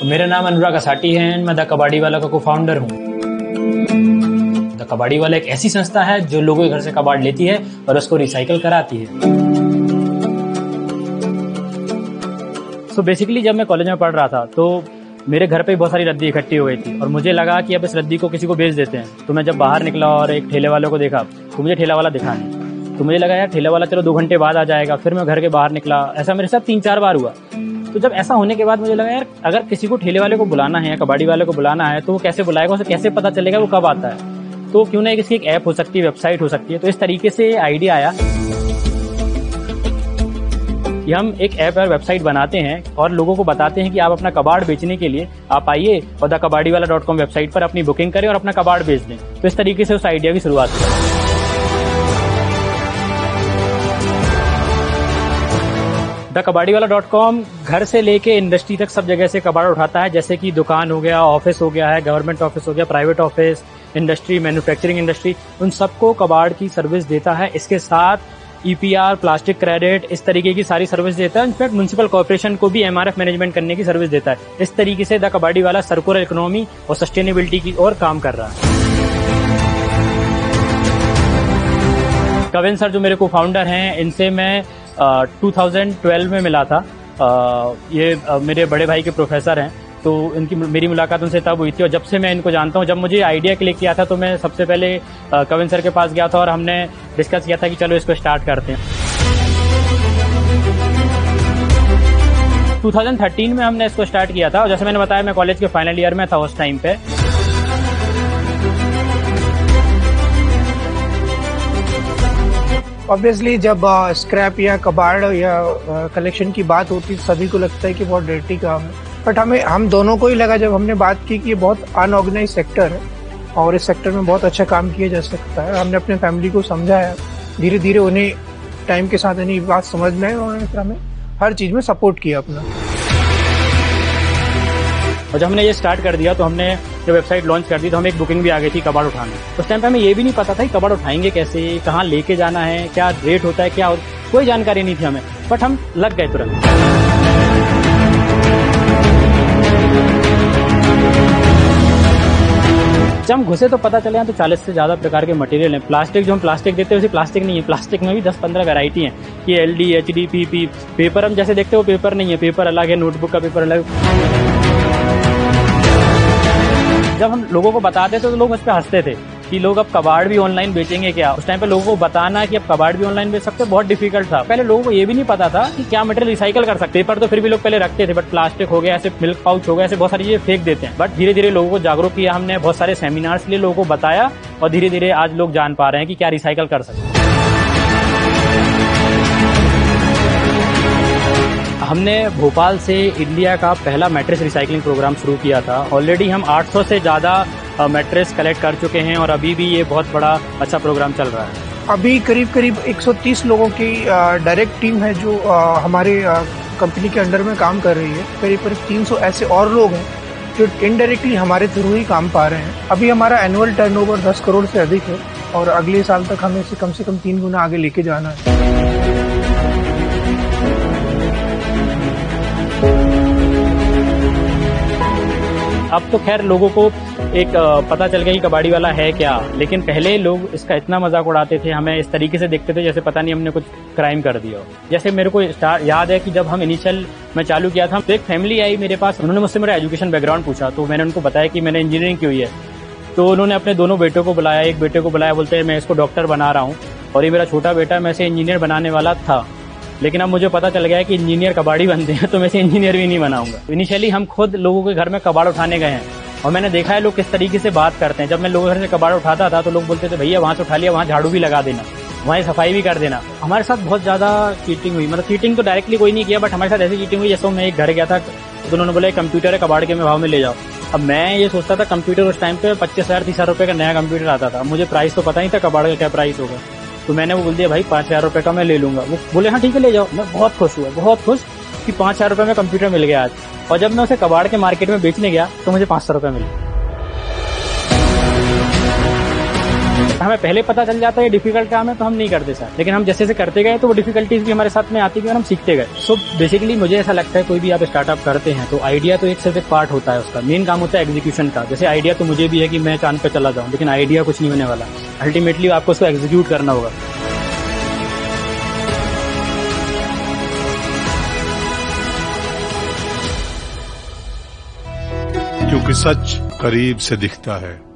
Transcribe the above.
मेरा नाम अनुराग असाटी है। मैं द कबाड़ी वाला का को-फाउंडर हूँ। द कबाड़ी वाला एक ऐसी संस्था है जो लोगों के घर से कबाड़ लेती है और उसको रिसाइकल कराती है। तो बेसिकली जब मैं कॉलेज में पढ़ रहा था तो मेरे घर पे बहुत सारी रद्दी इकट्ठी हो गई थी और मुझे लगा कि अब इस रद्दी को किसी को बेच देते हैं। तो मैं जब बाहर निकला और एक ठेले वाले को देखा तो मुझे ठेला वाला दिखा नहीं। तो मुझे लगा यार ठेला वाला चलो 2 घंटे बाद आ जाएगा। फिर मैं घर के बाहर निकला। ऐसा मेरे साथ 3-4 बार हुआ। तो जब ऐसा होने के बाद मुझे लगा यार अगर किसी को ठेले वाले को बुलाना है या कबाड़ी वाले को बुलाना है तो वो कैसे बुलाएगा, उसे कैसे पता चलेगा वो कब आता है। तो क्यों ना इसकी एक ऐप हो सकती है, वेबसाइट हो सकती है। तो इस तरीके से आइडिया आया कि हम एक ऐप और वेबसाइट बनाते हैं और लोगों को बताते हैं कि आप अपना कबाड़ बेचने के लिए आप आइए और thekabadiwala.com वेबसाइट पर अपनी बुकिंग करें और अपना कबाड़ बेच दें। तो इस तरीके से उस आइडिया की शुरुआत हुई। thekabadiwala.com घर से लेके इंडस्ट्री तक सब जगह से कबाड़ उठाता है, जैसे कि दुकान हो गया, ऑफिस हो गया है, गवर्नमेंट ऑफिस हो गया, private office, industry, manufacturing industry, उन सबको कबाड़ की सर्विस देता है। इसके साथ EPR, प्लास्टिक क्रेडिट, इस तरीके की सारी सर्विस देता है। इनफैक्ट म्युनिसिपल कॉर्पोरेशन को भी MRF मैनेजमेंट करने की सर्विस देता है। इस तरीके से द कबाड़ी वाला सर्कुलर इकोनॉमी और सस्टेनेबिलिटी की ओर काम कर रहा है। कविन सर जो मेरे को फाउंडर हैं, इनसे मैं 2012 में मिला था। ये मेरे बड़े भाई के प्रोफेसर हैं, तो इनकी मेरी मुलाकात उनसे तब हुई थी। और जब से मैं इनको जानता हूँ, जब मुझे आइडिया क्लिक किया था तो मैं सबसे पहले कविन सर के पास गया था और हमने डिस्कस किया था कि चलो इसको स्टार्ट करते हैं। 2013 में हमने इसको स्टार्ट किया था और जैसे मैंने बताया मैं कॉलेज के फाइनल ईयर में था उस टाइम पे। ऑब्वियसली जब स्क्रैप या कबाड़ या कलेक्शन की बात होती है सभी को लगता है कि बहुत डर्टी काम है, बट हम दोनों को ही लगा जब हमने बात की कि ये बहुत अनऑर्गेनाइज सेक्टर है और इस सेक्टर में बहुत अच्छा काम किया जा सकता है। हमने अपने फैमिली को समझाया, धीरे धीरे उन्हें टाइम के साथ इन्हें बात समझ में आई और उन्होंने फिर हमें हर चीज में सपोर्ट किया अपना। और जब हमने ये स्टार्ट कर दिया तो हमने जो वेबसाइट लॉन्च कर दी तो हमें एक बुकिंग भी आ गई थी कबाड़ उठाने। उस टाइम पे हमें ये भी नहीं पता था कि कबाड़ उठाएंगे कैसे, कहाँ लेके जाना है, क्या रेट होता है, क्या कोई जानकारी नहीं थी हमें, बट हम लग गए तुरंत। जब हम घुसे तो पता चले तो 40 से ज्यादा प्रकार के मटेरियल हैं। प्लास्टिक जो हम प्लास्टिक देते हैं वैसे प्लास्टिक नहीं है। प्लास्टिक में भी 10-15 वैरायटी हैं। ये LD, HD, PP। पेपर हम जैसे देखते हो पेपर नहीं है, पेपर अलग है, नोटबुक का पेपर अलग। जब हम लोगों को बताते थे तो लोग उस पर हंसते थे कि लोग अब कबाड़ भी ऑनलाइन बेचेंगे क्या। उस टाइम पे लोगों को बताना कि अब कबाड़ भी ऑनलाइन बेच सकते बहुत डिफिकल्ट था। पहले लोगों को ये भी नहीं पता था कि क्या मटेरियल रिसाइकल कर सकते। पेपर तो फिर भी लोग पहले रखते थे, बट प्लास्टिक हो गया, ऐसे मिल्क पाउच हो गया, ऐसे बहुत सारी चीजें फेंक देते हैं। बट धीरे धीरे लोगों को जागरूक किया हमने, बहुत सारे सेमिनार्स लिए लोगों को बताया और धीरे धीरे आज लोग जान पा रहे हैं कि क्या रिसाइकल कर सकते हैं। हमने भोपाल से इंडिया का पहला मैट्रेस रिसाइकलिंग प्रोग्राम शुरू किया था। ऑलरेडी हम 800 से ज्यादा मैट्रेस कलेक्ट कर चुके हैं और अभी भी ये बहुत बड़ा अच्छा प्रोग्राम चल रहा है। अभी करीब 130 लोगों की डायरेक्ट टीम है जो हमारे कंपनी के अंडर में काम कर रही है। करीब 300 ऐसे और लोग हैं जो इनडायरेक्टली हमारे थ्रू ही काम पा रहे हैं। अभी हमारा एनुअल टर्नओवर 10 करोड़ से अधिक है और अगले साल तक हमें इसे कम से कम 3 गुना आगे लेके जाना है। अब तो खैर लोगों को एक पता चल गया कि कबाड़ी वाला है क्या, लेकिन पहले लोग इसका इतना मजाक उड़ाते थे, हमें इस तरीके से देखते थे जैसे पता नहीं हमने कुछ क्राइम कर दिया हो। जैसे मेरे को याद है कि जब हम इनिशियल में चालू किया था तो एक फैमिली आई मेरे पास, उन्होंने मुझसे मेरा एजुकेशन बैकग्राउंड पूछा। तो मैंने उनको बताया कि मैंने इंजीनियरिंग की हुई है। तो उन्होंने अपने दोनों बेटों को बुलाया, एक बेटे को बुलाया, बोलते हैं मैं इसको डॉक्टर बना रहा हूँ और ये मेरा छोटा बेटा मैं इसे इंजीनियर बनाने वाला था, लेकिन अब मुझे पता चल गया है कि इंजीनियर कबाड़ी बनते हैं तो मैं इसे इंजीनियर भी नहीं बनाऊंगा। इनिशियली हम खुद लोगों के घर में कबाड़ उठाने गए हैं और मैंने देखा है लोग किस तरीके से बात करते हैं। जब मैं लोगों के घर से कबाड़ उठाता था तो लोग बोलते थे भैया वहां से उठा लिया, वहां झाड़ू भी लगा देना, वहीं सफाई भी कर देना। हमारे साथ बहुत ज्यादा चीटिंग हुई, मतलब चीटिंग तो डायरेक्टली कोई नहीं किया, बट हमारे साथ ऐसी चीटिंग हुई जैसे मैं एक घर गया था तो उन्होंने बोला कंप्यूटर है कबाड़ के में भाव में ले जाओ। अब मैं ये सोचता था कंप्यूटर उस टाइम पे 25,000-30,000 रुपए का नया कंप्यूटर आता था, मुझे प्राइस तो पता नहीं था कबाड़ का क्या प्राइस होगा। तो मैंने वो बोल दिया भाई 5,000 रुपए का मैं ले लूंगा। वो बोले हाँ ठीक है ले जाओ। मैं बहुत खुश हुआ, बहुत खुश कि 5,000 रुपए में कंप्यूटर मिल गया आज। और जब मैं उसे कबाड़ के मार्केट में बेचने गया तो मुझे 500 रुपए मिले। हमें पहले पता चल जाता है ये डिफिकल्ट काम है तो हम नहीं करते सर, लेकिन हम जैसे जैसे करते गए तो वो डिफिकल्टीज भी हमारे साथ में आती गई और हम सीखते गए। सो बेसिकली मुझे ऐसा लगता है कोई भी आप स्टार्टअप करते हैं तो आइडिया तो एक सिर्फ एक पार्ट होता है, उसका मेन काम होता है एग्जीक्यूशन का। जैसे आइडिया तो मुझे भी है कि मैं चांद पे चला जाऊं, लेकिन आइडिया कुछ नहीं होने वाला, अल्टीमेटली आपको उसको एग्जीक्यूट करना होगा। क्योंकि सच करीब से दिखता है।